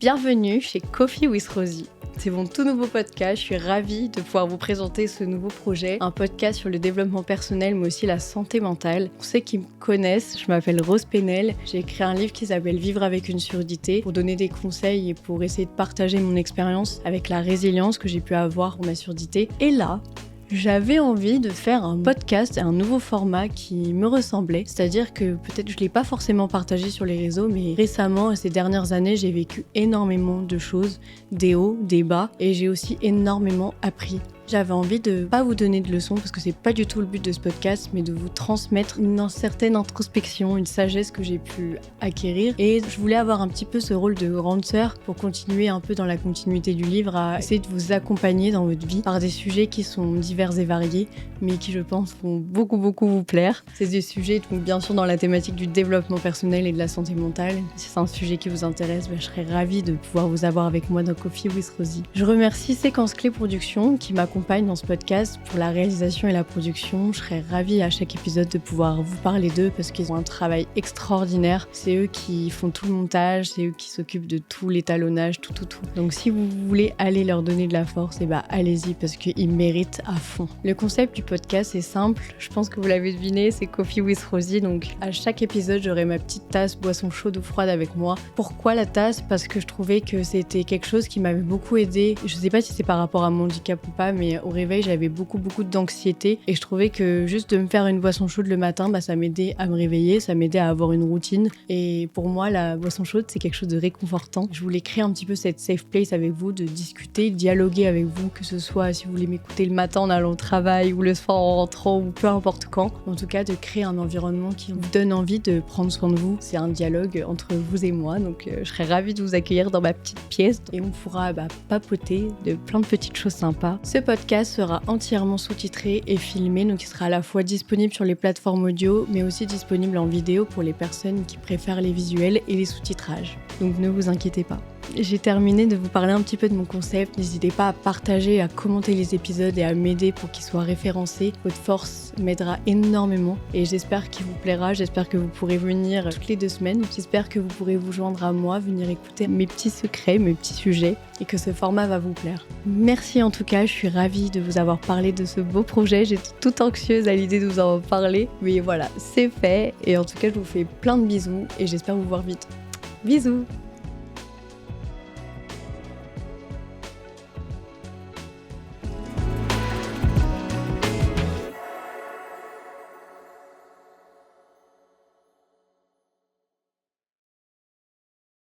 Bienvenue chez Coffee with Rosie. C'est mon tout nouveau podcast, je suis ravie de pouvoir vous présenter ce nouveau projet, un podcast sur le développement personnel mais aussi la santé mentale. Pour ceux qui me connaissent, je m'appelle Rose Penel, j'ai écrit un livre qui s'appelle Vivre avec une surdité pour donner des conseils et pour essayer de partager mon expérience avec la résilience que j'ai pu avoir pour ma surdité. Et là, j'avais envie de faire un podcast, un nouveau format qui me ressemblait. C'est-à-dire que peut-être je ne l'ai pas forcément partagé sur les réseaux, mais récemment, ces dernières années, j'ai vécu énormément de choses, des hauts, des bas, et j'ai aussi énormément appris. J'avais envie de pas vous donner de leçons parce que c'est pas du tout le but de ce podcast, mais de vous transmettre une certaine introspection, une sagesse que j'ai pu acquérir. Et je voulais avoir un petit peu ce rôle de grande sœur pour continuer un peu dans la continuité du livre à essayer de vous accompagner dans votre vie par des sujets qui sont divers et variés, mais qui je pense vont beaucoup vous plaire. C'est des sujets donc bien sûr dans la thématique du développement personnel et de la santé mentale. Si c'est un sujet qui vous intéresse, je serais ravie de pouvoir vous avoir avec moi dans Coffee with Rosie. Je remercie Séquence Clé Production qui m'accompagne dans ce podcast pour la réalisation et la production. Je serais ravie à chaque épisode de pouvoir vous parler d'eux parce qu'ils ont un travail extraordinaire. C'est eux qui font tout le montage, c'est eux qui s'occupent de tout l'étalonnage, tout. Donc si vous voulez aller leur donner de la force, allez-y parce qu'ils méritent à fond. Le concept du podcast est simple, je pense que vous l'avez deviné, c'est Coffee with Rosie. Donc à chaque épisode, j'aurai ma petite tasse boisson chaude ou froide avec moi. Pourquoi la tasse ? Parce que je trouvais que c'était quelque chose qui m'avait beaucoup aidé. Je sais pas si c'est par rapport à mon handicap ou pas, mais au réveil, j'avais beaucoup d'anxiété et je trouvais que juste de me faire une boisson chaude le matin, ça m'aidait à me réveiller, ça m'aidait à avoir une routine. Et pour moi, la boisson chaude, c'est quelque chose de réconfortant. Je voulais créer un petit peu cette safe place avec vous, de discuter, dialoguer avec vous, que ce soit si vous voulez m'écouter le matin en allant au travail ou le soir en rentrant ou peu importe quand. En tout cas, de créer un environnement qui vous donne envie de prendre soin de vous. C'est un dialogue entre vous et moi, donc je serais ravie de vous accueillir dans ma petite pièce et on pourra papoter de plein de petites choses sympas. Ce podcast sera entièrement sous-titré et filmé, donc il sera à la fois disponible sur les plateformes audio, mais aussi disponible en vidéo pour les personnes qui préfèrent les visuels et les sous-titrages. Donc ne vous inquiétez pas. J'ai terminé de vous parler un petit peu de mon concept. N'hésitez pas à partager, à commenter les épisodes et à m'aider pour qu'ils soient référencés. Votre force m'aidera énormément et j'espère qu'il vous plaira. J'espère que vous pourrez venir toutes les 2 semaines. J'espère que vous pourrez vous joindre à moi, venir écouter mes petits secrets, mes petits sujets et que ce format va vous plaire. Merci en tout cas, je suis ravie de vous avoir parlé de ce beau projet. J'étais toute anxieuse à l'idée de vous en parler, mais voilà, c'est fait et en tout cas, je vous fais plein de bisous et j'espère vous voir vite. Bisous!